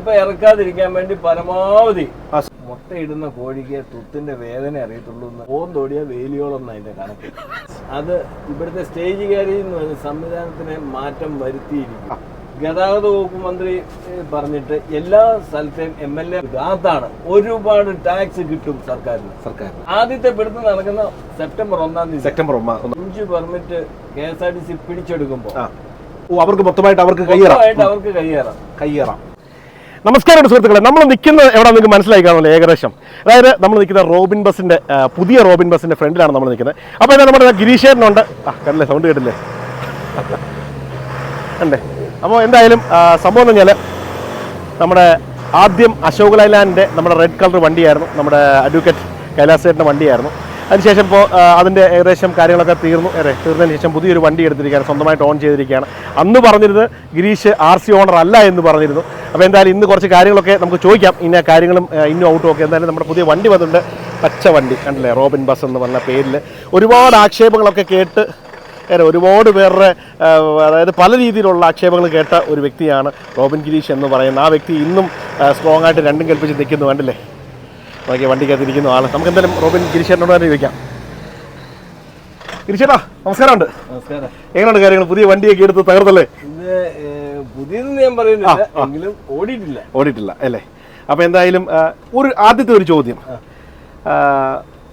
ഇപ്പൊ ഇറക്കാതിരിക്കാൻ വേണ്ടി പരമാവധി മുട്ടയിടുന്ന കോഴിക്ക് തുത്തിന്റെ വേദന അറിയത്തുള്ളൂ എന്ന് ഓന്തോടിയ വേലിയോളം അതിന്റെ കണക്ക്. അത് ഇവിടുത്തെ സ്റ്റേജ് കയറി എന്ന് പറഞ്ഞ സംവിധാനത്തിനെ മാറ്റം വരുത്തിയിരിക്കും. ഗതാഗത വകുപ്പ് മന്ത്രി പറഞ്ഞിട്ട് എല്ലാ സ്ഥലത്തെയും MLA അതാണ് ഒരുപാട് ടാക്സ് കിട്ടും സർക്കാരിന്. ആദ്യത്തെ പിടുത്തം നടക്കുന്ന സെപ്റ്റംബർ 1-ാം തീയതി. സെപ്റ്റംബർ 1 5 പെർമിറ്റ് KSRTC പിടിച്ചെടുക്കുമ്പോൾ അവർക്ക് മൊത്തമായിട്ട് അവർക്ക് കയ്യേറാം. നമസ്കാരം സുഹൃത്തുക്കളെ, നമ്മൾ നിൽക്കുന്നത് എവിടെ നിങ്ങൾക്ക് മനസ്സിലായി കാണുമല്ലോ ഏകദേശം. അതായത് നമ്മൾ നിൽക്കുന്ന റോബിൻ ബസിന്റെ പുതിയ റോബിൻ ബസിന്റെ ഫ്രണ്ടിലാണ് നമ്മൾ നിൽക്കുന്നത്. അപ്പോൾ ഇതാ നമ്മുടെ ഗിരീഷേട്ടനുണ്ട്. കണ്ടില്ലേ, സൗണ്ട് കേട്ടില്ലേ അല്ലേ? അപ്പോൾ എന്തായാലും സംഭവം എന്ന് പറഞ്ഞാൽ നമ്മുടെ ആദ്യം അശോക് ലൈലാൻഡിൻ്റെ നമ്മുടെ റെഡ് കളർ വണ്ടിയായിരുന്നു, നമ്മുടെ അഡ്വക്കേറ്റ് കൈലാസേട്ടൻ്റെ വണ്ടിയായിരുന്നു. അതിനുശേഷം ഇപ്പോൾ അതിൻ്റെ ഏകദേശം കാര്യങ്ങളൊക്കെ തീർന്നതിന് ശേഷം പുതിയൊരു വണ്ടി എടുത്തിരിക്കുകയാണ്, സ്വന്തമായിട്ട് ഓൺ ചെയ്തിരിക്കുകയാണ്. അന്ന് പറഞ്ഞിരുന്നത് ഗിരീഷ് RC ഓണർ അല്ല എന്ന് പറഞ്ഞിരുന്നു. അപ്പോൾ എന്തായാലും ഇന്ന് കുറച്ച് കാര്യങ്ങളൊക്കെ നമുക്ക് ചോദിക്കാം, ഇന്ന കാര്യങ്ങളും ഇന്നും ഔട്ടും ഒക്കെ. എന്തായാലും നമ്മുടെ പുതിയ വണ്ടി വന്നിട്ടുണ്ട്, പച്ച വണ്ടി കണ്ടില്ലേ, റോബിൻ ബസ് എന്ന് പറഞ്ഞ പേരിൽ. ഒരുപാട് ആക്ഷേപങ്ങളൊക്കെ കേട്ട് ഒരുപാട് പേരുടെ അതായത് പല രീതിയിലുള്ള ആക്ഷേപങ്ങൾ കേട്ട ഒരു വ്യക്തിയാണ് റോബിൻ ഗിരീഷ് എന്ന് പറയുന്ന ആ വ്യക്തി. ഇന്നും സ്ട്രോങ് ആയിട്ട് രണ്ടും കൽപ്പിച്ച് നിൽക്കുന്നു, കണ്ടില്ലേ, നോക്കിയ വണ്ടിക്കകത്തിരിക്കുന്ന ആൾ. നമുക്ക് എന്തായാലും റോബിൻ ഗിരീഷേട്ടനോട് തന്നെ ചോദിക്കാം. ഗിരീഷേട്ടാ നമസ്കാരമുണ്ട്. നമസ്കാരം. എങ്ങനെയുണ്ട് കാര്യങ്ങൾ? പുതിയ വണ്ടിയൊക്കെ എടുത്ത് തകർത്തല്ലേ? പുതിയതെന്ന് ഞാൻ പറയുന്നില്ല, എങ്കിലും ഓടിയിട്ടില്ല അല്ലേ? അപ്പോൾ എന്തായാലും ആദ്യത്തെ ഒരു ചോദ്യം,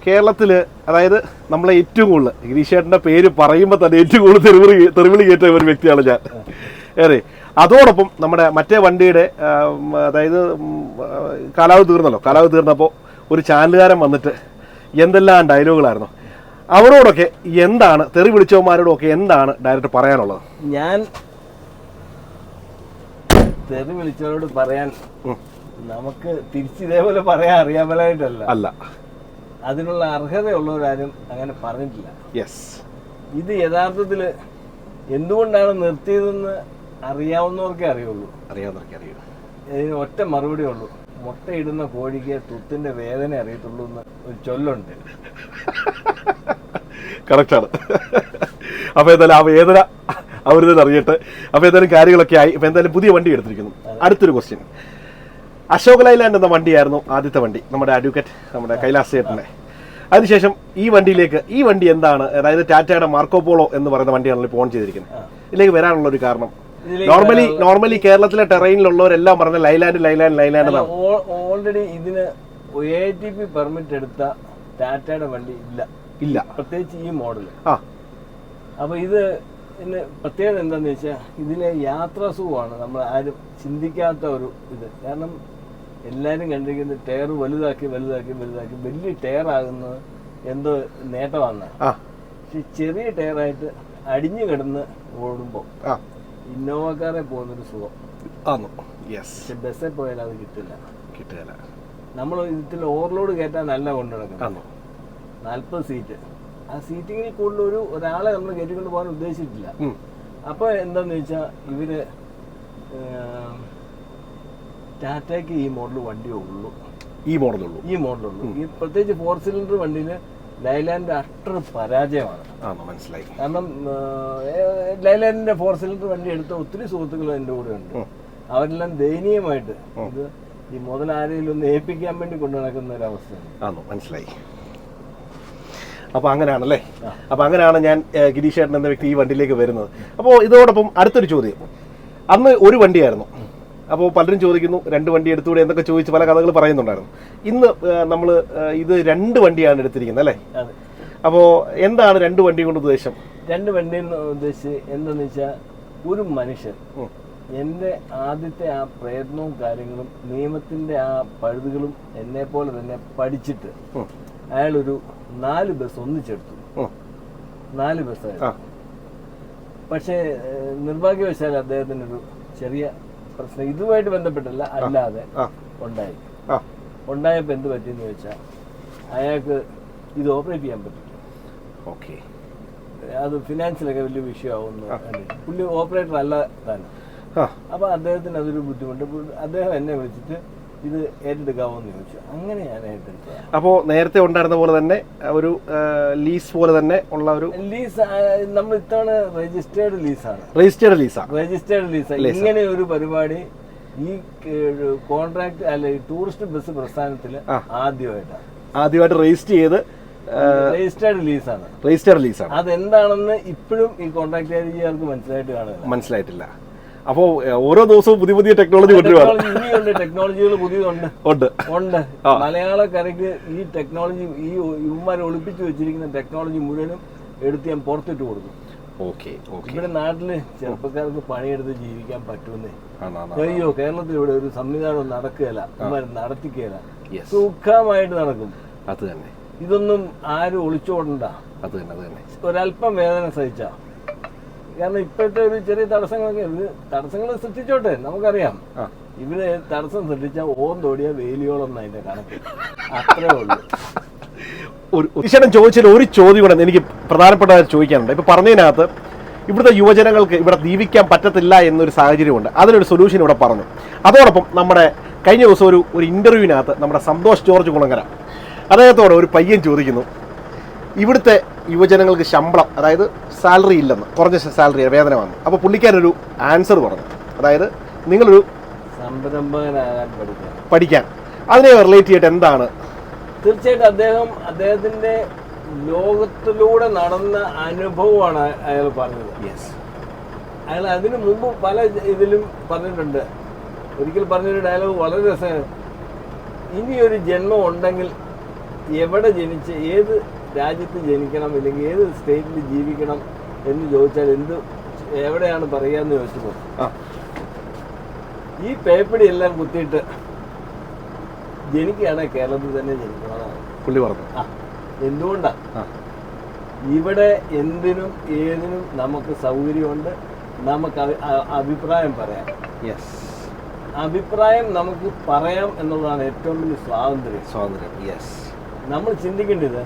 കേരളത്തിൽ അതായത് നമ്മളെ ഏറ്റവും കൂടുതൽ ഗിരീഷേട്ടൻ്റെ പേര് പറയുമ്പോൾ തന്നെ ഏറ്റവും കൂടുതൽ തെറിവിളി കേട്ട ഒരു വ്യക്തിയാണ് ഞാൻ. അതോടൊപ്പം നമ്മുടെ മറ്റേ വണ്ടിയുടെ അതായത് കാലാവധി തീർന്നപ്പോൾ ഒരു ചാനലുകാരൻ വന്നിട്ട് എന്തെല്ലാം ഡയലോഗുകളായിരുന്നു. അവരോടൊക്കെ എന്താണ്, തെറി വിളിച്ചവന്മാരോടൊക്കെ എന്താണ് ഡയറക്റ്റ് പറയാനുള്ളത്? ഞാൻ തെറി വിളിച്ചവരോട് പറയാൻ നമുക്ക് തിരിച്ചിതേപോലെ പറയാൻ അറിയാമലായിട്ടല്ല, അതിനുള്ള അർഹതയുള്ളവരാരും അങ്ങനെ പറഞ്ഞിട്ടില്ല. ഇത് യഥാർത്ഥത്തിൽ എന്തുകൊണ്ടാണ് നിർത്തിയതെന്ന് അറിയാവുന്നവർക്കേ അറിയുള്ളൂ. ഇതിന് ഒറ്റ മറുപടി ഉള്ളൂ, മുട്ടയിടുന്ന കോഴിക്ക് തുത്തിന്റെ വേദന അറിയത്തുള്ളൂ എന്ന് ഒരു ചൊല്ലുണ്ട്. കറക്റ്റാണ്. അപ്പോൾ എന്തായാലും ആ വേദന അവരിത് അറിയട്ടെ. അപ്പോൾ എന്തായാലും കാര്യങ്ങളൊക്കെ ആയി. ഇപ്പോൾ എന്തായാലും പുതിയ വണ്ടി എടുത്തിരിക്കുന്നു. അടുത്തൊരു ക്വസ്റ്റ്യൻ, അശോക് ലൈലാൻഡ് എന്ന വണ്ടിയായിരുന്നു ആദ്യത്തെ വണ്ടി, നമ്മുടെ അഡ്വക്കേറ്റ് നമ്മുടെ കൈലാസ് ചേട്ടൻ്റെ. അതിനുശേഷം ഈ വണ്ടി എന്താണ്, അതായത് ടാറ്റയുടെ മാർക്കോ പോളോ എന്ന് പറയുന്ന വണ്ടിയാണല്ലോ ഇപ്പോൾ ഓൺ ചെയ്തിരിക്കുന്നത്. ഇതിലേക്ക് വരാനുള്ള ഒരു കാരണം, നോർമലി കേരളത്തിലെ ടെറൈനിലുള്ളവരെല്ലാം പറഞ്ഞ ലൈലാൻഡ് ഓൾറെഡി ഇതിന് AITP പെർമിറ്റ് എടുത്ത ടാറ്റയുടെ വണ്ടി ഇല്ല, പ്രത്യേകിച്ച് ഈ മോഡൽ. അപ്പൊ ഇത് പ്രത്യേകത എന്താന്ന് വെച്ചാൽ ഇതിലെ യാത്രാസുഖമാണ് നമ്മൾ ആരും ചിന്തിക്കാത്ത ഒരു ഇത്. കാരണം എല്ലാവരും കണ്ടിരിക്കുന്നത് ടയർ വലുതാക്കി വലിയ ടയർ ആകുന്നത് എന്തോ നേട്ടമാണ്. പക്ഷെ ചെറിയ ടയറായിട്ട് അടിഞ്ഞു കിടന്ന് ഓടുമ്പോൾ ഇന്നോവക്കാരെ പോകുന്നൊരു സുഖം. പക്ഷെ ബസ്സിൽ പോയാൽ അത് കിട്ടില്ല. നമ്മൾ ഇതിൽ ഓവർലോഡ് കയറ്റാനല്ല കൊണ്ടു നടക്കുന്നത്. 40 സീറ്റ്, ആ സീറ്റിങ്ങിൽ കൂടുതൽ ഒരാളെ നമ്മൾ കയറ്റിക്കൊണ്ട് പോകാൻ ഉദ്ദേശിച്ചിട്ടില്ല. അപ്പൊ എന്താന്ന് വെച്ചാൽ ഇവര് ടാറ്റയ്ക്ക് ഈ മോഡൽ വണ്ടിയേ ഉള്ളൂ, ഈ മോഡലുള്ളൂ. ഈ പ്രത്യേകിച്ച് 4 സിലിണ്ടർ വണ്ടിയിൽ ലൈലാൻഡ് അത്ര പരാജയമാണ്. മനസ്സിലായി. കാരണം ലൈലാൻഡിന്റെ 4 സിലിണ്ടർ വണ്ടി എടുത്ത ഒത്തിരി സുഹൃത്തുക്കൾ എൻ്റെ കൂടെ ഉണ്ട്. അവരെല്ലാം ദയനീയമായിട്ട് ഇത് ഈ മുതൽ ആരെങ്കിലും ഒന്ന് ഏൽപ്പിക്കാൻ വേണ്ടി കൊണ്ടു നടക്കുന്ന ഒരു അവസ്ഥയാണ്. മനസ്സിലായി. അപ്പോൾ അങ്ങനെയാണല്ലേ? അപ്പോൾ അങ്ങനെയാണ് ഞാൻ ഗിരീഷേട്ടൻ എന്ന വ്യക്തി ഈ വണ്ടിയിലേക്ക് വരുന്നത്. അപ്പോൾ ഇതോടൊപ്പം അടുത്തൊരു ചോദ്യം, അന്ന് ഒരു വണ്ടിയായിരുന്നു, അപ്പോൾ പലരും ചോദിക്കുന്നു 2 വണ്ടി എടുത്തുകൂടെ എന്നൊക്കെ ചോദിച്ച് പല കഥകൾ പറയുന്നുണ്ടായിരുന്നു. ഇന്ന് നമ്മൾ ഇത് 2 വണ്ടിയാണ് എടുത്തിരിക്കുന്നത് അല്ലേ? അപ്പോൾ എന്താണ് 2 വണ്ടി കൊണ്ട് ഉദ്ദേശം? 2 വണ്ടി ഉദ്ദേശിച്ച് എന്താന്ന് വെച്ചാൽ, ഒരു മനുഷ്യൻ എൻ്റെ ആദ്യത്തെ ആ പ്രയത്നവും കാര്യങ്ങളും നിയമത്തിന്റെ ആ പഴുതുകളും എന്നെ പോലെ തന്നെ പഠിച്ചിട്ട് അയാളൊരു 4 ബസ് ഒന്നിച്ചെടുത്തു. 4 ബസ്സായിരുന്നു. പക്ഷേ നിർഭാഗ്യവശാൽ അദ്ദേഹത്തിനൊരു ചെറിയ പ്രശ്നം ഇതുമായിട്ട് ബന്ധപ്പെട്ടല്ല, അല്ലാതെ ഉണ്ടായപ്പോൾ എന്ത് പറ്റിയെന്ന് വെച്ചാൽ, അയാൾക്ക് ഇത് ഓപ്പറേറ്റ് ചെയ്യാൻ പറ്റില്ല. അത് ഫിനാൻസിലൊക്കെ വലിയ വിഷയമാവുന്നു. പുള്ളി ഓപ്പറേറ്റർ അല്ല താനും. അപ്പൊ അദ്ദേഹത്തിന് അതൊരു ബുദ്ധിമുട്ട്. അദ്ദേഹം എന്നെ വിളിച്ചിട്ട് ഇത് ഏറ്റെടുക്കാമോന്ന് ചോദിച്ചു. അങ്ങനെ ഞാൻ ഏറ്റെടുത്തത്. അപ്പോൾ നേരത്തെ ഉണ്ടായിരുന്ന പോലെ തന്നെ ഒരു ലീസ് പോലെ തന്നെ ഉള്ള ഒരു ലീസ്, നമ്മൾ ഇത്തവണ രജിസ്റ്റേർഡ് ലീസാണ്. രജിസ്റ്റേർഡ് ലീസാണ്. ഇങ്ങനെ ഒരു പരിപാടി ഈ കോൺട്രാക്ട് അല്ലെ ടൂറിസ്റ്റ് ബസ് പ്രസ്ഥാനത്തിൽ ആദ്യമായിട്ട് രജിസ്റ്റേർഡ് ലീസാണ്. അതെന്താണെന്ന് ഇപ്പോഴും ഈ കോൺട്രാക്ട് ഏജൻസികൾക്ക് മനസ്സിലായിട്ടില്ല. അപ്പോ ഓരോ ദിവസവും പുതിയ പുതിയ ടെക്നോളജി ഇനിയുണ്ട്, ടെക്നോളജികൾ പുതിയതുണ്ട്. മലയാളക്കരയ്ക്ക് ഈ ടെക്നോളജി, ഈ യുവമാരെ ഒളിപ്പിച്ചു വെച്ചിരിക്കുന്ന ടെക്നോളജി മുഴുവനും എടുത്ത് ഞാൻ പുറത്തിട്ട് കൊടുക്കും. ഇവിടെ നാട്ടില് ചെറുപ്പക്കാർക്ക് പണിയെടുത്ത് ജീവിക്കാൻ പറ്റുമെന്നേ. അയ്യോ, കേരളത്തിൽ ഇവിടെ ഒരു സംവിധാനം നടക്കുകയില്ല, നടത്തിക്കുകയില്ല, സുഖമായിട്ട് നടക്കും. അത് തന്നെ, ഇതൊന്നും ആരും ഒളിച്ചോടണ്ട. ഒരല്പം വേദന സഹിച്ച, കാരണം ഇപ്പോഴത്തെ ഒരു ചെറിയ തടസ്സങ്ങൾ സൃഷ്ടിച്ചോട്ടെ, നമുക്കറിയാം. ഇവര് തടസ്സം സൃഷ്ടിച്ച തോടിയ വേലിയോളം അതിന്റെ കണക്ക്, അത്രേ ഉള്ളൂ. ഈശ്വരൻ ചോദിച്ചതിൽ ഒരു ചോദ്യം കൂടെ എനിക്ക് പ്രധാനപ്പെട്ട ചോദിക്കാനുണ്ട്. ഇപ്പൊ പറഞ്ഞതിനകത്ത് ഇവിടുത്തെ യുവജനങ്ങൾക്ക് ഇവിടെ ജീവിക്കാൻ പറ്റത്തില്ല എന്നൊരു സാഹചര്യമുണ്ട്. അതിനൊരു സൊല്യൂഷൻ ഇവിടെ പറഞ്ഞു. അതോടൊപ്പം നമ്മുടെ കഴിഞ്ഞ ദിവസം ഒരു ഇന്റർവ്യൂവിനകത്ത് നമ്മുടെ സന്തോഷ് ജോർജ് കുളങ്ങര അദ്ദേഹത്തോട് ഒരു പയ്യൻ ചോദിക്കുന്നു, ഇവിടുത്തെ യുവജനങ്ങൾക്ക് ശമ്പളം, അതായത് സാലറി ഇല്ലെന്ന്, കുറഞ്ഞ സാലറി വേതന വന്നു. അപ്പോൾ പുള്ളിക്കാരൊരു ആൻസർ പറഞ്ഞു, അതായത് നിങ്ങളൊരു സംരംഭകനാകാൻ പഠിക്കാൻ. അതിനെ റിലേറ്റ് ചെയ്തിട്ട് എന്താണ്? തീർച്ചയായിട്ടും അദ്ദേഹത്തിന്റെ ലോകത്തിലൂടെ നടന്ന അനുഭവമാണ് അയാൾ പറഞ്ഞത്. അയാൾ അതിനു മുമ്പ് പല ഇതിലും പറഞ്ഞിട്ടുണ്ട്. ഒരിക്കൽ പറഞ്ഞൊരു ഡയലോഗ് വളരെ രസമാണ്. ഇനിയൊരു ജന്മം ഉണ്ടെങ്കിൽ എവിടെ ജനിച്ച് ഏത് രാജ്യത്ത് ജനിക്കണം, ഇല്ലെങ്കിൽ ഏത് സ്റ്റേറ്റിൽ ജീവിക്കണം എന്ന് ചോദിച്ചാൽ എവിടെയാണ് പറയാന്ന് ചോദിച്ചപ്പോൾ ഈ പേപ്പടി എല്ലാം കുത്തിയിട്ട് ജനിക്കുകയാണെങ്കിൽ കേരളത്തിൽ തന്നെ ജനിക്കണമെന്നാണ് പുള്ളി പറഞ്ഞു. എന്തുകൊണ്ടാ? ഇവിടെ എന്തിനും ഏതിനും നമുക്ക് സൗകര്യമുണ്ട്, നമുക്ക് അഭിപ്രായം പറയാം. അഭിപ്രായം നമുക്ക് പറയാം എന്നുള്ളതാണ് ഏറ്റവും വലിയ സ്വാതന്ത്ര്യം. നമ്മൾ ചിന്തിക്കേണ്ടത്,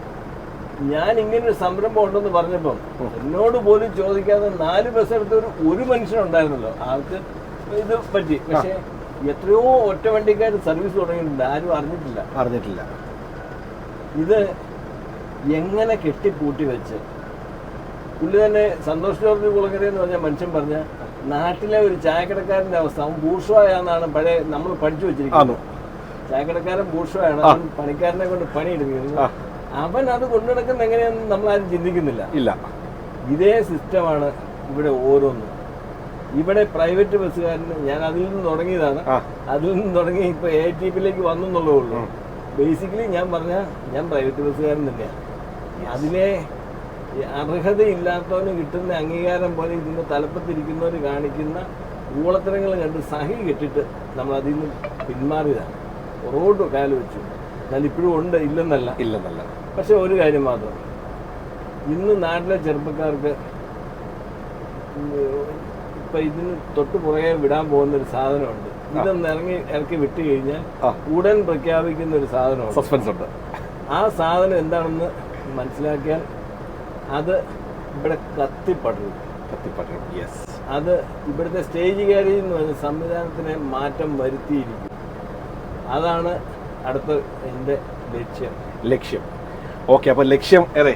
ഞാൻ ഇങ്ങനൊരു സംരംഭം ഉണ്ടെന്ന് പറഞ്ഞപ്പം എന്നോട് പോലും ചോദിക്കാതെ 4 ബസ് എടുത്ത ഒരു മനുഷ്യനുണ്ടായിരുന്നല്ലോ, ആൾക്ക് ഇത് പറ്റി. പക്ഷെ എത്രയോ ഒറ്റ വണ്ടിക്കാർ സർവീസ് തുടങ്ങിയിട്ടുണ്ട്, ആരും അറിഞ്ഞിട്ടില്ല. ഇത് എങ്ങനെ കെട്ടിപ്പൂട്ടി വെച്ച് പുള്ളി തന്നെ സന്തോഷ് ജോർജ് കുളങ്ങര എന്ന് പറഞ്ഞ മനുഷ്യൻ പറഞ്ഞ നാട്ടിലെ ഒരു ചായക്കടക്കാരന്റെ അവസ്ഥ, അവൻ ബൂർഷ്വായാണെന്നാണ് പഴയ നമ്മൾ പഠിച്ചു വെച്ചിരിക്കുന്നത്. ചായക്കടക്കാരൻ ബൂർഷ്വായാണ്, പണിക്കാരനെ കൊണ്ട് പണിയെടുക്കുന്നത്. അവൻ അത് കൊണ്ടുനടക്കുന്ന എങ്ങനെയാണെന്ന് നമ്മളാരും ചിന്തിക്കുന്നില്ല. ഇതേ സിസ്റ്റമാണ് ഇവിടെ ഓരോന്നും. ഇവിടെ പ്രൈവറ്റ് ബസ്സുകാരന്, ഞാൻ അതിൽ നിന്ന് തുടങ്ങിയതാണ്, അതിൽ നിന്ന് തുടങ്ങി ഇപ്പൊ ATPയിലേക്ക് വന്നെന്നുള്ളതേ ഉള്ളൂ. ബേസിക്കലി ഞാൻ പ്രൈവറ്റ് ബസ്സുകാരൻ തന്നെയാണ്. അതിലെ അർഹതയില്ലാത്തവന് കിട്ടുന്ന അംഗീകാരം പോലെ ഇതിന്റെ തലപ്പത്തിരിക്കുന്നവർ കാണിക്കുന്ന ഊളത്തരങ്ങൾ കണ്ട് സഹി കെട്ടിട്ട് നമ്മൾ അതിൽ നിന്ന് പിന്മാറിയതാണ്. റോഡ് കാല് വെച്ചു. എന്നാൽ ഇപ്പോഴും ഉണ്ട്, ഇല്ലെന്നല്ല. പക്ഷെ ഒരു കാര്യം മാത്രം, ഇന്ന് നാട്ടിലെ ചെറുപ്പക്കാർക്ക് ഇപ്പൊ ഇതിന് തൊട്ട് പുറകെ വിടാൻ പോകുന്ന ഒരു സാധനമുണ്ട്. ഇതൊന്ന് ഇറക്കി വിട്ടു കഴിഞ്ഞാൽ ഉടൻ പ്രഖ്യാപിക്കുന്ന ഒരു സാധനമുണ്ട്, സസ്പെൻസ് ഉണ്ട്. ആ സാധനം എന്താണെന്ന് മനസ്സിലാക്കിയാൽ അത് ഇവിടെ കത്തിപ്പടരും. അത് ഇവിടുത്തെ സ്റ്റേജ് കാരി എന്ന് പറഞ്ഞ സംവിധാനത്തിനെ മാറ്റം വരുത്തിയിരിക്കും. അതാണ് അടുത്ത എൻ്റെ ലക്ഷ്യം. ഓക്കെ, അപ്പൊ ലക്ഷ്യം അതെ.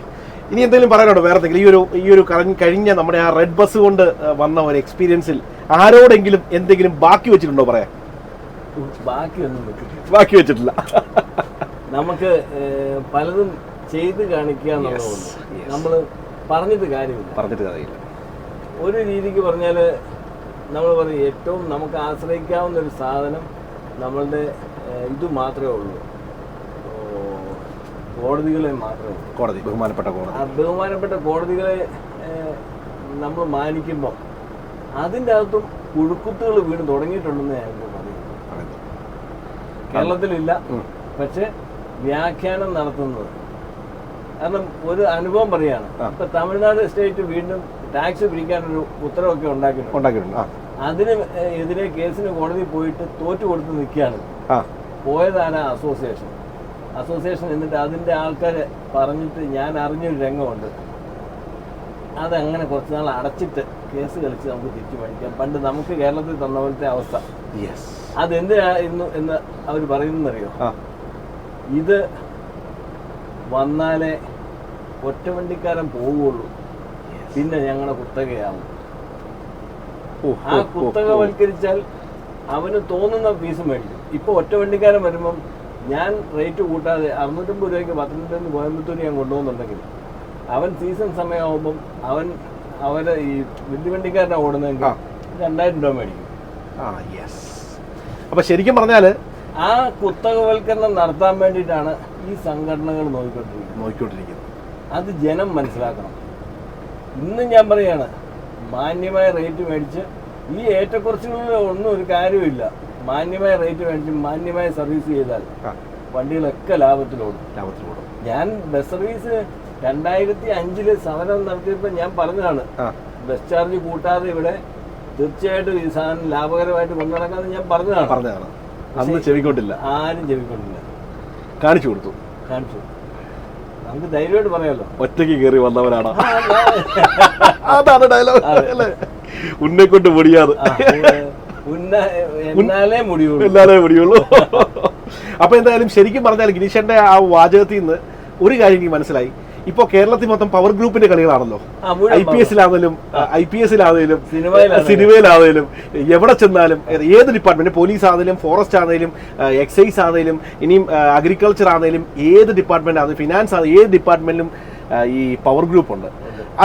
ഇനി എന്തെങ്കിലും പറയാനുണ്ടോ? വേറെ എന്തെങ്കിലും ഈ ഒരു കഴിഞ്ഞ നമ്മുടെ ആ റെഡ് ബസ് കൊണ്ട് വന്ന ഒരു എക്സ്പീരിയൻസിൽ ആരോടെങ്കിലും എന്തെങ്കിലും ബാക്കി വെച്ചിട്ടുണ്ടോ പറയാൻ? ബാക്കി വെച്ചിട്ടില്ല. നമുക്ക് പലതും ചെയ്ത് കാണിക്കുക എന്നുള്ളതുകൊണ്ട് നമ്മൾ പറഞ്ഞിട്ട് കാര്യമില്ല. ഒരു രീതിക്ക് പറഞ്ഞാൽ നമ്മൾ പറയും, ഏറ്റവും നമുക്ക് ആശ്രയിക്കാവുന്ന ഒരു സാധനം നമ്മളുടെ ഇത് മാത്രമേ ഉള്ളൂ, കോടതികളെ മാത്രമേ ഉള്ളൂ. ബഹുമാനപ്പെട്ട കോടതികളെ നമ്മൾ മാനിക്കുമ്പോൾ അതിൻ്റെ അകത്തും പുഴുക്കുത്തുകൾ വീണ് തുടങ്ങിയിട്ടുണ്ടെന്ന് ഞങ്ങൾക്ക് പറയുന്നു. കേരളത്തിലില്ല, പക്ഷെ വ്യാഖ്യാനം നടത്തുന്നത്. കാരണം ഒരു അനുഭവം പറയാണ്, ഇപ്പൊ തമിഴ്നാട് സ്റ്റേറ്റ് വീണ്ടും ടാക്സ് പിരിക്കാനൊരു ഉത്തരവൊക്കെ ഉണ്ടാക്കിയിട്ടുണ്ട്. അതിന് എതിരെ കേസിന് കോടതി പോയിട്ട് തോറ്റു കൊടുത്ത് നിൽക്കുകയാണ്. പോയതാണ് അസോസിയേഷൻ എന്നിട്ട് അതിൻ്റെ ആൾക്കാരെ പറഞ്ഞിട്ട് ഞാൻ അറിഞ്ഞൊരു രംഗമുണ്ട്. അതങ്ങനെ കുറച്ച് നാൾ അടച്ചിട്ട് കേസ് കളിച്ച് നമുക്ക് തിരിച്ചു മേടിക്കാം. പണ്ട് നമുക്ക് കേരളത്തിൽ തന്ന പോലത്തെ അവസ്ഥ. അതെന്തിനായിരുന്നു എന്ന് അവർ പറയുന്നറിയോ? ഇത് വന്നാലേ ഒറ്റവണ്ടിക്കാരൻ പോവുകയുള്ളൂ, പിന്നെ ഞങ്ങളുടെ കുത്തകയാവും. ആ കുത്തകവൽക്കരിച്ചാൽ അവന് തോന്നുന്ന ഫീസ് മേടിക്കും. ഇപ്പോൾ ഒറ്റ വണ്ടിക്കാരൻ വരുമ്പം ഞാൻ റേറ്റ് കൂട്ടാതെ 650 രൂപയ്ക്ക് പത്തനംതിട്ടയിൽ കോയമ്പത്തൂർ ഞാൻ കൊണ്ടുപോകുന്നുണ്ടെങ്കിൽ അവൻ സീസൺ സമയമാകുമ്പം അവരെ ഈ വലിയ വണ്ടിക്കാരനാണ് ഓടുന്നതെങ്കിൽ 2000 രൂപ മേടിക്കും. അപ്പൊ ശരിക്കും പറഞ്ഞാൽ ആ കുത്തകവൽക്കരണം നടത്താൻ വേണ്ടിയിട്ടാണ് ഈ സംഘടനകൾ നോക്കിക്കൊണ്ടിരിക്കുന്നത്. അത് ജനം മനസ്സിലാക്കണം. ഇന്ന് ഞാൻ പറയാണ്, മാന്യമായ റേറ്റ് മേടിച്ച് ഈ ഏറ്റക്കുറച്ചുകളിൽ ഒന്നും ഒരു കാര്യമില്ല. മാന്യമായ റേറ്റ് മേടിച്ച് മാന്യമായ സർവീസ് ചെയ്താൽ വണ്ടികളൊക്കെ ലാഭത്തിലോടും. ഞാൻ ബസ് സർവീസ് 2005 സമരം നടത്തിയപ്പോൾ ഞാൻ പറഞ്ഞതാണ്, ബസ് ചാർജ് കൂട്ടാതെ ഇവിടെ തീർച്ചയായിട്ടും ഈ സാധനം ലാഭകരമായിട്ട് കൊണ്ടുനടക്കാതെ ഞാൻ പറഞ്ഞതാണ്. അന്ന് ചെവിക്കൊണ്ടില്ല, ആരും ചെവിക്കൊണ്ടില്ല. കാണിച്ചു കൊടുത്തു. നമുക്ക് ധൈര്യമായിട്ട് പറയാമല്ലോ, ഒറ്റയ്ക്ക് കയറി വന്നവരാണ്. അതാണ് ഡയലോഗ് അല്ലേ? ഉന്നെ കൊണ്ട് മുടിയാതെ എന്നാലേ മുടിയുള്ളൂ. അപ്പൊ എന്തായാലും ശരിക്കും പറഞ്ഞാൽ ഗിരീഷന്റെ ആ വാചകത്തിൽ നിന്ന് ഒരു കാര്യം എനിക്ക് മനസ്സിലായി. ഇപ്പൊ കേരളത്തിൽ മൊത്തം പവർ ഗ്രൂപ്പിന്റെ കളികളാണല്ലോ. IPS സിനിമയിലാണേലും എവിടെ ചെന്നാലും ഏത് ഡിപ്പാർട്ട്മെന്റ്, പോലീസ് ആണെങ്കിലും ഫോറസ്റ്റ് ആണെങ്കിലും എക്സൈസ് ആണെങ്കിലും ഇനിയും അഗ്രികൾച്ചർ ആണെങ്കിലും ഏത് ഡിപ്പാർട്ട്മെന്റ് ആണെങ്കിലും ഫിനാൻസ് ആണെങ്കിലും ഏത് ഡിപ്പാർട്ട്മെന്റിലും ഈ പവർ ഗ്രൂപ്പ് ഉണ്ട്.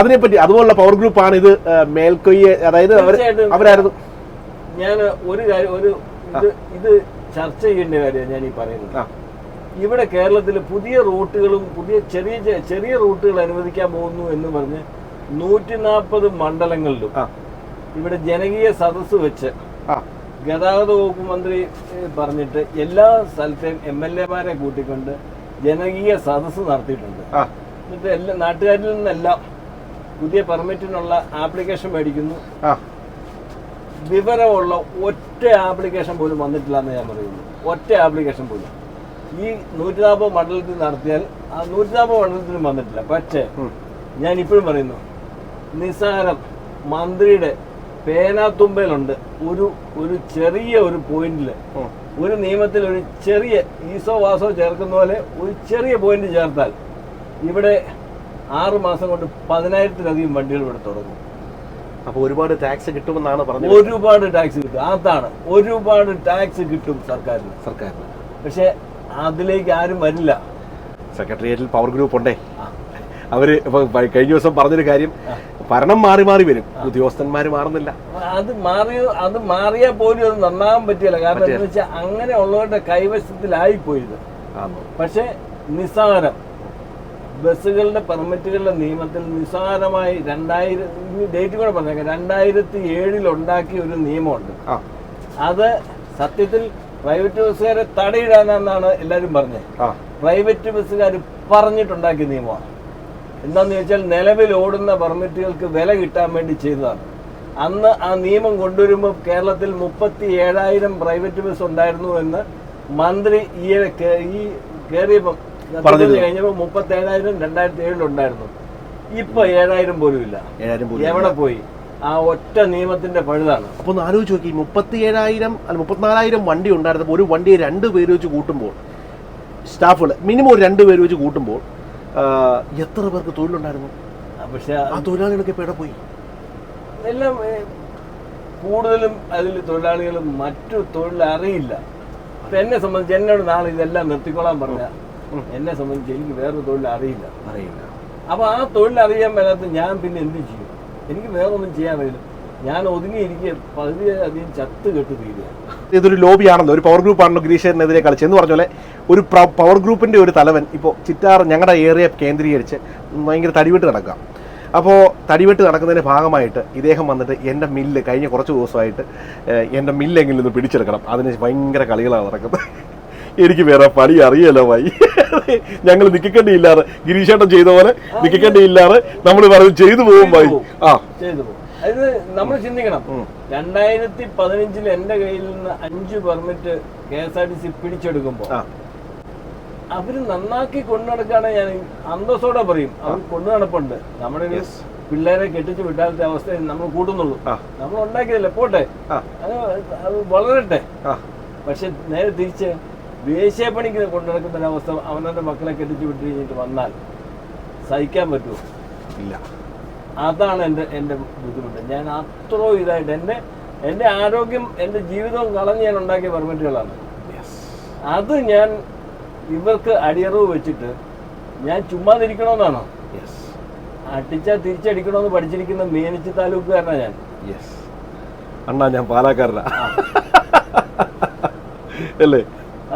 അതിനെപ്പറ്റി അതുപോലുള്ള പവർ ഗ്രൂപ്പാണ് ഇത് മേൽക്കൊയ്യ, അതായത് അവരായിരുന്നു. ഞാൻ ഒരു കാര്യം ഇത് ചർച്ച ചെയ്യേണ്ട കാര്യമാണ് ഞാൻ ഈ പറയുന്നത്. ഇവിടെ കേരളത്തിൽ പുതിയ റൂട്ടുകളും ചെറിയ റൂട്ടുകൾ അനുവദിക്കാൻ പോകുന്നു എന്ന് പറഞ്ഞ് 140 മണ്ഡലങ്ങളിലും ഇവിടെ ജനകീയ സദസ്സ് വെച്ച് ഗതാഗത വകുപ്പ് മന്ത്രി പറഞ്ഞിട്ട് എല്ലാ സ്ഥലത്തെയും MLA-മാരെ കൂട്ടിക്കൊണ്ട് ജനകീയ സദസ്സ് നടത്തിയിട്ടുണ്ട്. എന്നിട്ട് എല്ലാ നാട്ടുകാരിൽ നിന്നെല്ലാം പുതിയ പെർമിറ്റിനുള്ള ആപ്ലിക്കേഷൻ മേടിക്കുന്നു. വിവരമുള്ള ഒറ്റ ആപ്ലിക്കേഷൻ പോലും വന്നിട്ടില്ല എന്ന് ഞാൻ പറയുന്നു. ഒറ്റ ആപ്ലിക്കേഷൻ പോലും ഈ 140 മണ്ഡലത്തിൽ നടത്തിയാൽ ആ 140 മണ്ഡലത്തിനും വന്നിട്ടില്ല. പക്ഷേ ഞാൻ ഇപ്പോഴും പറയുന്നു, നിസ്സാരം മന്ത്രിയുടെ പേനാത്തുമ്പയിലുണ്ട് ഒരു ചെറിയ ഒരു പോയിന്റില്, ഒരു നിയമത്തിൽ ഒരു ചെറിയ ഈസോ വാസോ ചേർക്കുന്ന പോലെ ഒരു ചെറിയ പോയിന്റ് ചേർത്താൽ ഇവിടെ 6 മാസം കൊണ്ട് 10,000-ലധികം വണ്ടികൾ ഇവിടെ തുടങ്ങും. അപ്പൊ ഒരുപാട് ടാക്സ് കിട്ടുമെന്നാണ് പറഞ്ഞത്. ഒരുപാട് ടാക്സ് കിട്ടും. അതാണ്, ഒരുപാട് ടാക്സ് കിട്ടും സർക്കാരിന്. പക്ഷെ അതിലേക്ക് ആരും വരില്ല. സെക്രട്ടേറിയറ്റിൽ പവർ ഗ്രൂപ്പ് ഉണ്ടേ. അവര് കഴിഞ്ഞ ദിവസം പറഞ്ഞൊരു കാര്യം, ഭരണം മാറി വരും, ഉദ്യോഗസ്ഥന്മാര് മാറുന്നില്ല. അത് മാറിയാൽ പോലും അത് നന്നാകാൻ പറ്റില്ല. കാരണം എന്താ വെച്ചാൽ അങ്ങനെ ഉള്ളവരുടെ കൈവശത്തിലായിപ്പോയത്. പക്ഷെ നിസ്സാരം ബസ്സുകളുടെ പെർമിറ്റുകളുടെ നിയമത്തിൽ നിസ്സാരമായി 2000 ഡേറ്റ് കൂടെ പറഞ്ഞേക്കാം, 2007 ഉണ്ടാക്കിയ ഒരു നിയമമുണ്ട്. അത് സത്യത്തിൽ പ്രൈവറ്റ് ബസ്സുകാരെ തടയിടാനാണ് എല്ലാവരും പറഞ്ഞത്. പ്രൈവറ്റ് ബസ്സുകാർ പറഞ്ഞിട്ടുണ്ടാക്കിയ നിയമമാണ്. എന്താണെന്ന് ചോദിച്ചാൽ നിലവിൽ ഓടുന്ന പെർമിറ്റുകൾക്ക് വില കിട്ടാൻ വേണ്ടി ചെയ്തതാണ്. അന്ന് ആ നിയമം കൊണ്ടുവരുമ്പോൾ കേരളത്തിൽ 37,000 പ്രൈവറ്റ് ബസ് ഉണ്ടായിരുന്നു എന്ന് മന്ത്രി ഈ കയറിയപ്പം കഴിഞ്ഞപ്പോൾ 37,000 2007 ഉണ്ടായിരുന്നു. ഇപ്പൊ 7,000 പോലും ഇല്ല. എവിടെ പോയി? ആ ഒറ്റ നിയമത്തിന്റെ പഴുതാണ്. അപ്പൊ ഒന്ന് ആലോചിച്ച് നോക്കി, 37,000 അല്ല 34,000 വണ്ടി ഉണ്ടായിരുന്നപ്പോൾ ഒരു വണ്ടിയെ 2 പേര് വെച്ച് കൂട്ടുമ്പോൾ, സ്റ്റാഫുകൾ മിനിമം ഒരു 2 പേര് വെച്ച് കൂട്ടുമ്പോൾ എത്ര പേർക്ക് തൊഴിലുണ്ടായിരുന്നു? പക്ഷെ ആ തൊഴിലാളികളൊക്കെ ഇപ്പൊ എവിടെ പോയി? എല്ലാം കൂടുതലും അതിൽ തൊഴിലാളികളും മറ്റു തൊഴിൽ അറിയില്ല. അപ്പൊ എന്നെ സംബന്ധിച്ച് എന്നോട് നാളെ ഇതെല്ലാം നിർത്തിക്കൊള്ളാൻ പറഞ്ഞ എന്നെ സംബന്ധിച്ച് എനിക്ക് വേറൊരു തൊഴിൽ അറിയില്ല. അപ്പൊ ആ തൊഴിൽ അറിയാൻ മേലാത്ത ഞാൻ പിന്നെ എന്ത് ചെയ്യും? എനിക്ക് വേറൊന്നും ചെയ്യാൻ കഴിയില്ല. ഞാൻ ഒതുങ്ങിയിരിക്കുക പകുതി അധികം ചത്ത് കെട്ട് തീരുക. ഇതൊരു ലോബിയാണല്ലോ, ഒരു പവർ ഗ്രൂപ്പ് ആണല്ലോ ഗിരീഷനെതിരെ കളിച്ചെന്ന് പറഞ്ഞ പോലെ ഒരു പവർ ഗ്രൂപ്പിന്റെ ഒരു തലവൻ ഇപ്പോൾ ചിറ്റാർ ഞങ്ങളുടെ ഏരിയ കേന്ദ്രീകരിച്ച് ഭയങ്കര തടിവെട്ട് നടക്കാം. അപ്പോൾ തടിവെട്ട് നടക്കുന്നതിൻ്റെ ഭാഗമായിട്ട് ഇദ്ദേഹം വന്നിട്ട് എൻ്റെ മില്ല് കഴിഞ്ഞ കുറച്ച് ദിവസമായിട്ട് എൻ്റെ മില്ലെങ്കിലും ഒന്ന് പിടിച്ചെടുക്കണം, അതിന് ഭയങ്കര കളികളാണ് നടക്കുന്നത്. എനിക്ക് വേറെ പണി അറിയാലോ ഭായി, ഞങ്ങൾ നിൽക്കേണ്ടിയില്ലാതെ ഗിരീഷേട്ടൻ ചെയ്ത പോലെ നിൽക്കേണ്ടിയില്ലാതെ നമ്മൾ പറഞ്ഞ് ചെയ്തു പോകും ഭായി. ചെയ്തു പോകും. അത് നമ്മൾ ചിന്തിക്കണം. 2015 എന്റെ കയ്യിൽ നിന്ന് 5 പെർമിറ്റ് KSRTC പിടിച്ചെടുക്കുമ്പോൾ അവര് നന്നാക്കി കൊണ്ടു നടക്കുകയാണ്. ഞാൻ അന്തസ്സോടെ പറയും, അവർ കൊണ്ടു നടപ്പുണ്ട്. നമ്മുടെ പിള്ളേരെ കെട്ടിച്ച് വിട്ടാലത്തെ അവസ്ഥ നമ്മൾ കൂട്ടുന്നുള്ളൂ. നമ്മൾ ഉണ്ടാക്കിയതല്ലേ, പോട്ടെ, അത് വളരട്ടെ. പക്ഷെ നേരെ തിരിച്ച് വേശ്യപ്പണിക്ക് കൊണ്ടു നടക്കുന്ന ഒരവസ്ഥ അവനവന്റെ മക്കളെ കെട്ടിച്ച് വിട്ട് കഴിഞ്ഞിട്ട് വന്നാൽ സഹിക്കാൻ പറ്റുമോ? ഇല്ല. അതാണ് എൻ്റെ ബുദ്ധിമുട്ട്. ഞാൻ അത്രയും ഇതായിട്ട് എൻ്റെ എൻ്റെ ആരോഗ്യം എൻ്റെ ജീവിതവും കളഞ്ഞ് ഞാൻ ഉണ്ടാക്കിയ പെർമിറ്റുകളാണ്. അത് ഞാൻ ഇവർക്ക് അടിയറവ് വെച്ചിട്ട് ഞാൻ ചുമ്മാതിരിക്കണമെന്നാണോ? അടിച്ചാൽ തിരിച്ചടിക്കണമെന്ന് പഠിച്ചിരിക്കുന്ന മീനച്ചി താലൂക്കുകാരനാണ് ഞാൻ. അണ്ണാ ഞാൻ പാലക്കാരനാ അല്ലേ?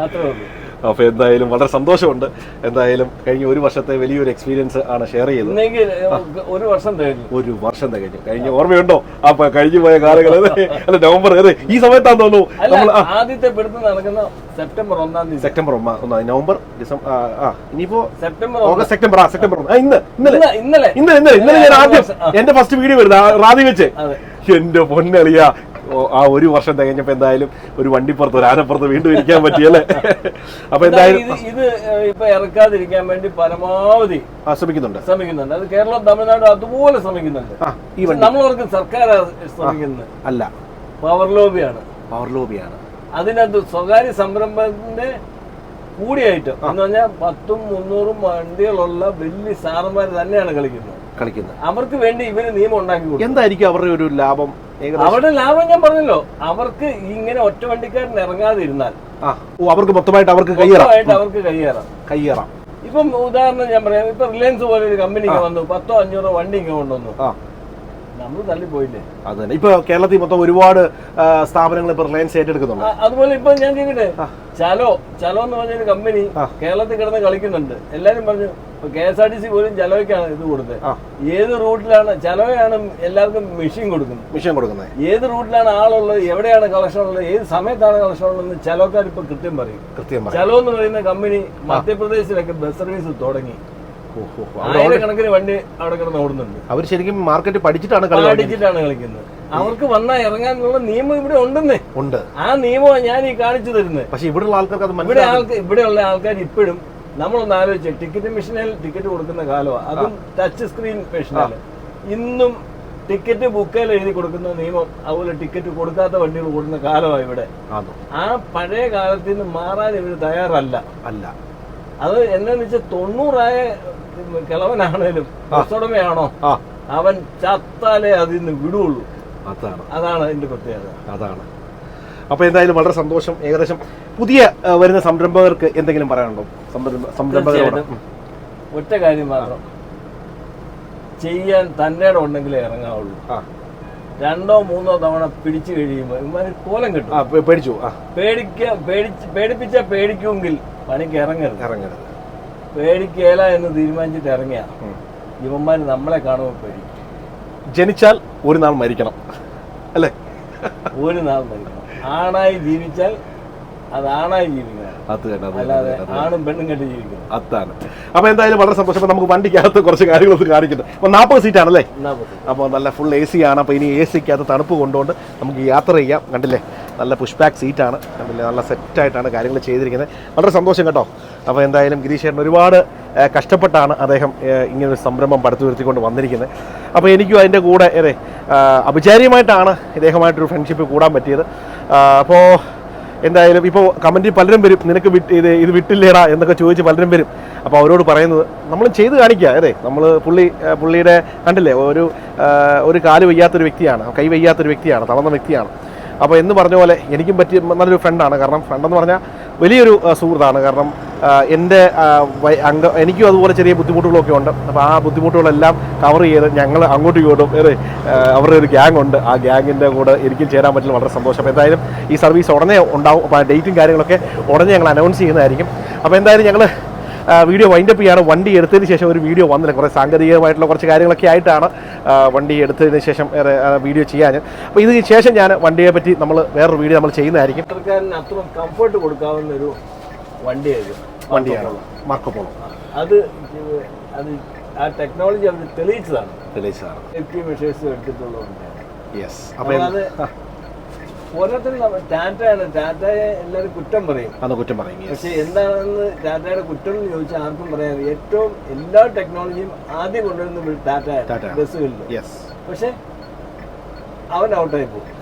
അത്രേ ഉള്ളൂ. അപ്പോൾ എന്തായാലും വളരെ സന്തോഷമുണ്ട്. എന്തായാലും കഴിഞ്ഞ ഒരു വർഷത്തെ വലിയൊരു എക്സ്പീരിയൻസ് ആണ് ഷെയർ ചെയ്തത്. ഒരു വർഷം തികഞ്ഞു. കഴിഞ്ഞ ഓർമ്മയുണ്ടോ അപ്പൊ കഴിഞ്ഞു പോയ കാലങ്ങൾ? അല്ല നവംബർ ഈ സമയത്താന്ന് തോന്നുന്നു ആദ്യത്തെ പിടുത്തം നടക്കുന്ന സെപ്റ്റംബർ 1-ാം തീയതി. സെപ്റ്റംബർ 1 നവംബർ ഡിസംബർ ഇനിയിപ്പോ സെപ്റ്റംബർ ഓഗസ്റ്റ് സെപ്റ്റംബർ ഇന്നലെ ഞാൻ ആദ്യം എന്റെ ഫസ്റ്റ് വീഡിയോ വരുന്നത് റാദി വെച്ച്. എന്റെ പൊന്നളിയ ആ ഒരു വർഷം തികഞ്ഞപ്പോ എന്തായാലും ഒരു വണ്ടിപ്പുറത്ത് ഒരു ആനപ്പുറത്ത് വീണ്ടും ഇരിക്കാൻ പറ്റിയല്ലേ? അപ്പൊ എന്തായാലും ഇത് ഇപ്പൊ ഇറക്കാതിരിക്കാൻ വേണ്ടി പരമാവധി ശ്രമിക്കുന്നുണ്ട്. അത് കേരളം തമിഴ്നാട് അതുപോലെ ശ്രമിക്കുന്നുണ്ട്. നമ്മളവർക്ക് സർക്കാർ ശ്രമിക്കുന്നത് അല്ല, പവർ ലോബിയാണ്. അതിനകത്ത് സ്വകാര്യ സംരംഭത്തിന്റെ കൂടിയായിട്ട് എന്ന് പറഞ്ഞാൽ 200-300 വണ്ടികളുള്ള വലിയ സാറന്മാർ തന്നെയാണ് കളിക്കുന്നത്. അവർക്ക് വേണ്ടി ഇവര് നിയമം ഉണ്ടാക്കി കൊടുക്കും. എന്തായിരിക്കും അവരുടെ ഒരു ലാഭം? അവരുടെ ലാഭം ഞാൻ പറഞ്ഞല്ലോ, അവർക്ക് ഇങ്ങനെ ഒറ്റ വണ്ടിക്കാരൻ ഇറങ്ങാതിരുന്നാൽ അവർക്ക് മൊത്തമായിട്ട് അവർക്ക് കയ്യേറാം. ഇപ്പം ഉദാഹരണം ഞാൻ പറയാം, ഇപ്പൊ റിലയൻസ് പോലെ ഒരു കമ്പനി വന്നു, 100-500 വണ്ടി ഇങ്ങനെ കൊണ്ടുവന്നു, നമ്മൾ തള്ളിപ്പോയില്ലേ? അതന്നെ. ഇപ്പൊ കേരളത്തിൽ മൊത്തം ഒരുപാട് സ്ഥാപനങ്ങൾ ഇപ്പൊ റിലയൻസ് ഏറ്റെടുക്കുന്നുണ്ട്. അതുപോലെ ഇപ്പൊ ഞാൻ ചെയ്തിട്ട് ചലോ എന്ന് പറഞ്ഞൊരു കമ്പനി കേരളത്തിൽ കിടന്ന് കളിക്കുന്നുണ്ട്. എല്ലാരും പറഞ്ഞു KSRTC പോലും ചലോയ്ക്കാണ് ഇത് കൊടുത്തത്. ഏത് റൂട്ടിലാണ് ചലോയാണ് എല്ലാവർക്കും മെഷീൻ കൊടുക്കുന്നത്. ഏത് റൂട്ടിലാണ് ആളുള്ളത്, എവിടെയാണ് കളക്ഷൻ ഉള്ളത്, ഏത് സമയത്താണ് കളക്ഷൻ ഉള്ളതെന്ന് ചലോക്കാർ ഇപ്പൊ കൃത്യം പറയും. ചലോ എന്ന് പറയുന്ന കമ്പനി മധ്യപ്രദേശിലൊക്കെ ബസ് സർവീസ് തുടങ്ങി. ആയിരക്കണക്കിന് വണ്ടി അവിടെ കിടന്ന് ഓടുന്നുണ്ട്. അവർ ശരിക്കും മാർക്കറ്റ് പഠിച്ചിട്ടാണ് കളിക്കുന്നത്. അവർക്ക് വന്നാ ഇറങ്ങാനുള്ള നിയമം ഇവിടെ ഉണ്ട്. ആ നിയമമാണ് ഞാൻ ഈ കാണിച്ചു തരുന്നത്. പക്ഷെ ഇവിടെയുള്ള ആൾക്കാർ ഇപ്പോഴും നമ്മളൊന്ന് ആലോചിച്ച് ടിക്കറ്റ് മെഷീനിൽ ടിക്കറ്റ് കൊടുക്കുന്ന കാലമാണ്. അതും ടച്ച് സ്ക്രീൻ മെഷീനിൽ. ഇന്നും ടിക്കറ്റ് ബുക്കിൽ എഴുതി കൊടുക്കുന്ന നിയമം, അതുപോലെ ടിക്കറ്റ് കൊടുക്കാത്ത വണ്ടികൾ കൊടുക്കുന്ന കാലമാണ് ഇവിടെ. ആ പഴയ കാലത്തിൽ നിന്ന് മാറാൻ ഇവർ തയ്യാറല്ല. അത് എന്താന്ന് വെച്ചാൽ 90-ആയ കിളവനാണേലും ബസ്സുടമയാണോ, അവൻ ചത്താലേ അതിൽ നിന്ന് വിടുള്ളൂ. അതാണ് അതിന്റെ പ്രത്യേകത. അതാണ്. അപ്പൊ എന്തായാലും വളരെ സന്തോഷം. ഏകദേശം പുതിയ വരുന്ന സംരംഭകർക്ക് എന്തെങ്കിലും പറയാനുണ്ടോ? സംരംഭകരോട് ഒറ്റ കാര്യം മാത്രം, ചെയ്യാൻ തന്റെ ഉണ്ടെങ്കിലേ ഇറങ്ങാവുള്ളൂ. 2-3 തവണ പിടിച്ചു കഴിയുമ്പോൾ ഇവന്മാര് കോലം കിട്ടും. പേടിപ്പിച്ച പേടിക്കുമെങ്കിൽ പണിക്ക് ഇറങ്ങരുത്. പേടിക്കേല എന്ന് തീരുമാനിച്ചിട്ട് ഇറങ്ങിയ ഇവന്മാര് നമ്മളെ കാണുമ്പോൾ പേടിക്കും. ജനിച്ചാൽ ഒരു നാൾ മരിക്കണം അല്ലേ? ഒരു നാൾ മരിക്കണം. ആണായി ജീവിച്ചാൽ അത് ആണായി ജീവിക്കണം, അല്ലാതെ ആണും പെണ്ണും കെട്ടി ജീവിക്കണം. അതാണ്. അപ്പൊ എന്തായാലും വളരെ സന്തോഷം. അപ്പൊ നമുക്ക് വണ്ടിക്കകത്ത് കുറച്ച് കാര്യങ്ങളൊക്കെ കാണിക്കുന്നുണ്ട്. അപ്പൊ 40 സീറ്റാണല്ലേ? അപ്പോൾ നല്ല ഫുൾ AC ആണ്. അപ്പോൾ ഇനി AC-ക്കകത്ത് തണുപ്പ് കൊണ്ടുകൊണ്ട് നമുക്ക് യാത്ര ചെയ്യാം. കണ്ടില്ലേ, നല്ല പുഷ് ബാക്ക് സീറ്റാണ്. കണ്ടില്ലേ, നല്ല സെറ്റായിട്ടാണ് കാര്യങ്ങൾ ചെയ്തിരിക്കുന്നത്. വളരെ സന്തോഷം കേട്ടോ. അപ്പോൾ എന്തായാലും ഗിരീഷേട്ടൻ ഒരുപാട് കഷ്ടപ്പെട്ടാണ് അദ്ദേഹം ഇങ്ങനൊരു സംരംഭം പടുത്തുയർത്തിക്കൊണ്ട് വന്നിരിക്കുന്നത്. അപ്പോൾ എനിക്കും അതിൻ്റെ കൂടെ അപചാര്യമായിട്ടാണ് ഇദ്ദേഹമായിട്ടൊരു ഫ്രണ്ട്ഷിപ്പ് കൂടാൻ പറ്റിയത്. അപ്പോൾ എന്തായാലും ഇപ്പോൾ കമൻറ്റിൽ പലരും വരും, നിനക്ക് ഇത് വിട്ടില്ലേടാ എന്നൊക്കെ ചോദിച്ച് പലരും വരും. അപ്പോൾ അവരോട് പറയുന്നത് നമ്മൾ ചെയ്ത് കാണിക്കുക. നമ്മൾ പുള്ളിയുടെ കണ്ടില്ലേ, ഒരു കാല് വയ്യാത്തൊരു വ്യക്തിയാണ്, കൈ വയ്യാത്തൊരു വ്യക്തിയാണ്, തളർന്ന വ്യക്തിയാണ്. അപ്പോൾ എന്ന് പറഞ്ഞ പോലെ എനിക്കും പറ്റിയ നല്ലൊരു ഫ്രണ്ടാണ്. കാരണം ഫ്രണ്ടെന്ന് പറഞ്ഞാൽ വലിയൊരു സുഹൃത്താണ്. കാരണം എനിക്കും അതുപോലെ ചെറിയ ബുദ്ധിമുട്ടുകളൊക്കെ ഉണ്ട്. അപ്പോൾ ആ ബുദ്ധിമുട്ടുകളെല്ലാം കവർ ചെയ്ത് ഞങ്ങൾ അങ്ങോട്ടും ഇങ്ങോട്ടും അവരുടെ ഒരു ഗ്യാങ് ഉണ്ട്. ആ ഗ്യാങ്ങിൻ്റെ കൂടെ എനിക്കും ചേരാൻ പറ്റില്ല. വളരെ സന്തോഷം. അപ്പോൾ എന്തായാലും ഈ സർവീസ് ഉടനെ ഉണ്ടാവും. അപ്പോൾ ആ ഡേറ്റും കാര്യങ്ങളൊക്കെ ഉടനെ ഞങ്ങൾ അനൗൺസ് ചെയ്യുന്നതായിരിക്കും. അപ്പോൾ എന്തായാലും ഞങ്ങൾ വീഡിയോ വൈൻഡപ്പ് ചെയ്യാണ്. വണ്ടി എടുത്തതിന് ശേഷം ഒരു വീഡിയോ വന്നില്ല. കുറേ സാങ്കേതികമായിട്ടുള്ള കുറച്ച് കാര്യങ്ങളൊക്കെ ആയിട്ടാണ് വണ്ടി എടുത്തതിന് ശേഷം വീഡിയോ ചെയ്യാൻ. അപ്പോൾ ഇതിന് ശേഷം ഞാൻ വണ്ടിയെ പറ്റി വേറൊരു വീഡിയോ നമ്മൾ ചെയ്യുന്നതായിരിക്കും. അത്ര കംഫർട്ട് കൊടുക്കാവുന്ന ഒരു വണ്ടിയാണ് മാർക്കോ പോളോ. അത് ആ ടെക്നോളജി അവർ തെളിയിച്ചതാണ്. മെഷേഴ്സ് എടുത്തിട്ടുള്ള യെസ്. അപ്പോൾ അത് ഓരോരുത്തരും ടാറ്റയെ എല്ലാവരും കുറ്റം പറയും. പക്ഷെ എന്താണെന്ന് ടാറ്റയുടെ കുറ്റം എന്ന് ചോദിച്ചാൽ ആർക്കും പറയാം. ഏറ്റവും എല്ലാ ടെക്നോളജിയും ആദ്യം കൊണ്ടുവരുന്നത് ടാറ്റ ബസ്സുകളിൽ. പക്ഷെ അവൻ ഔട്ടായി പോകും.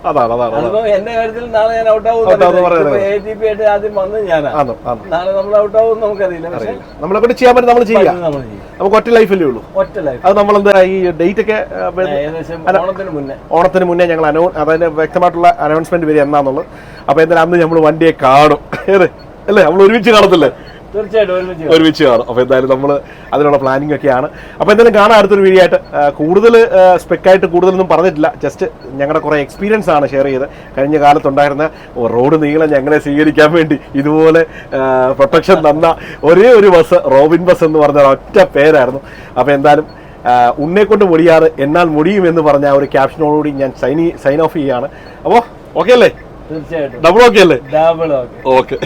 അതാണ് അതിപ്പോ എന്റെ കാര്യത്തിൽ നാളെ ഞാൻ ഔട്ടാവും. ATP ആയിട്ട് ആദ്യം വന്ന് ഞാനാണ്. നാളെ നമ്മൾ ഔട്ടാവും നമുക്കറിയില്ല. പക്ഷേ നമ്മളെ കൊണ്ട് ചെയ്യാൻ പറ്റും, നമ്മൾ ചെയ്യാം. നമുക്ക് ഒറ്റ ലൈഫല്ലേ ഉള്ളൂ. ഒറ്റ ലൈഫ്. അത് നമ്മളെന്താ ഈ ഡേറ്റ് ഒക്കെ ഓണത്തിന് മുന്നേ ഞങ്ങൾ അതിന്റെ വ്യക്തമായിട്ടുള്ള അനൗൺസ്മെന്റ് വരും എന്നാന്നുള്ളത്. അപ്പൊ എന്തായാലും അന്ന് നമ്മൾ വണ്ടിയെ കാണും. അല്ലേ, നമ്മൾ ഒരുമിച്ച് കാണത്തില്ലേ? തീർച്ചയായിട്ടും ഒരുമിച്ച് കാണും. അപ്പോൾ എന്തായാലും നമ്മൾ അതിനുള്ള പ്ലാനിങ് ഒക്കെയാണ്. അപ്പോൾ എന്തായാലും കാണാൻ അടുത്തൊരു വീഡിയോ ആയിട്ട്. കൂടുതൽ സ്പെക്കായിട്ട് കൂടുതലൊന്നും പറഞ്ഞിട്ടില്ല, ജസ്റ്റ് ഞങ്ങളുടെ കുറേ എക്സ്പീരിയൻസ് ആണ് ഷെയർ ചെയ്ത്. കഴിഞ്ഞ കാലത്തുണ്ടായിരുന്ന റോഡ് നീളം ഞങ്ങളെ സ്വീകരിക്കാൻ വേണ്ടി ഇതുപോലെ പ്രൊട്ടക്ഷൻ തന്ന ഒരേ ഒരു ബസ് റോബിൻ ബസ് എന്ന് പറഞ്ഞ ഒറ്റ പേരായിരുന്നു. അപ്പോൾ എന്തായാലും ഉന്നെ കൊണ്ട് മുടിയാറ് എന്നാൽ മുടിയും എന്ന് പറഞ്ഞ ആ ഒരു ക്യാപ്ഷനോടുകൂടി ഞാൻ സൈൻ ഓഫ് ചെയ്യുകയാണ്. അപ്പോൾ ഓക്കെ അല്ലേ? തീർച്ചയായിട്ടും ഡബിൾ ഓക്കെ അല്ലേ? Double okay. ഓക്കെ.